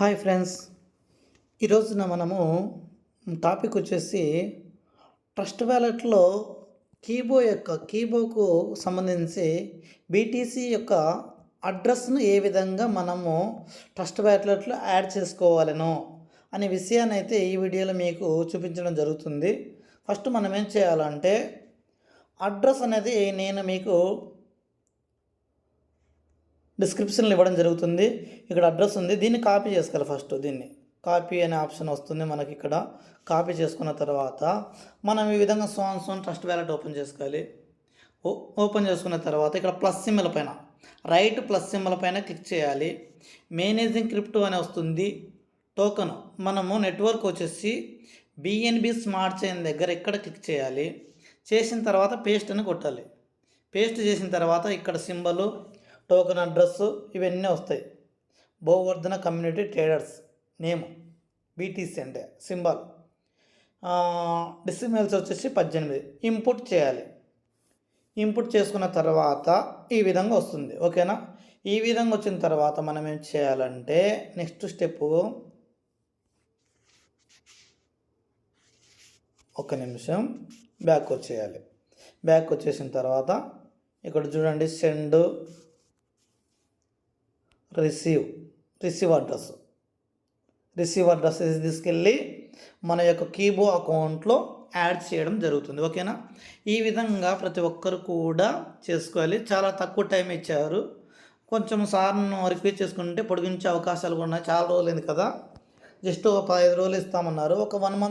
Hi friends, ఈరోజున మనము topic వచ్చేసి ట్రస్ట్ వ్యాలెట్లో కీబోకు సంబంధించి బీటీసీ యొక్క అడ్రస్ను ఏ విధంగా మనము ట్రస్ట్ వ్యాలెట్లో యాడ్ చేసుకోవాలనో అనే విషయాన్ని అయితే ఈ వీడియోలో మీకు చూపించడం జరుగుతుంది. ఫస్ట్ మనం ఏం చేయాలంటే అడ్రస్ అనేది నేను మీకు డిస్క్రిప్షన్లో ఇవ్వడం జరుగుతుంది. ఇక్కడ అడ్రస్ ఉంది, దీన్ని కాపీ చేసుకోవాలి. ఫస్ట్ దీన్ని కాపీ అనే ఆప్షన్ వస్తుంది మనకి. ఇక్కడ కాపీ చేసుకున్న తర్వాత మనం ఈ విధంగా సోన్ ట్రస్ట్ వ్యాలెట్ ఓపెన్ చేసుకోవాలి. ఓపెన్ చేసుకున్న తర్వాత ఇక్కడ ప్లస్ సింబల్ పైన రైట్ ప్లస్ సింబల్ పైన క్లిక్ చేయాలి. మేనేజింగ్ క్రిప్టో అని వస్తుంది. టోకెన్ మనము నెట్వర్క్ వచ్చేసి బిఎన్బి స్మార్ట్ చైన్ దగ్గర ఇక్కడ క్లిక్ చేయాలి. చేసిన తర్వాత పేస్ట్ అని కొట్టాలి. పేస్ట్ చేసిన తర్వాత ఇక్కడ సింబల్, టోకెన్ అడ్రస్ ఇవన్నీ వస్తాయి. భోవర్ధన కమ్యూనిటీ ట్రేడర్స్ నేమ్ బీటీసీ అంటే సింబల్, డిసిమల్స్ వచ్చేసి 18 ఇంపుట్ చేయాలి. ఇంపుట్ చేసుకున్న తర్వాత ఈ విధంగా వస్తుంది. ఓకేనా? ఈ విధంగా వచ్చిన తర్వాత మనం ఏం చేయాలంటే నెక్స్ట్ స్టెప్, ఒక నిమిషం బ్యాక్ వచ్చేయాలి. బ్యాక్ వచ్చేసిన తర్వాత ఇక్కడ చూడండి, సెండ్ రిసీవ్ అడ్రస్ తీసుకెళ్ళి మన యొక్క కీబో అకౌంట్లో యాడ్ చేయడం జరుగుతుంది. ఓకేనా? ఈ విధంగా ప్రతి ఒక్కరు కూడా చేసుకోవాలి. చాలా తక్కువ టైం ఇచ్చారు. కొంచెం సార్ను రిక్వెస్ట్ చేసుకుంటే పొడిగించే అవకాశాలు కూడా ఉన్నాయి. చాలా రోజులైంది కదా, జస్ట్ ఒక 15 రోజులు ఇస్తామన్నారు. ఒక 1 మంత్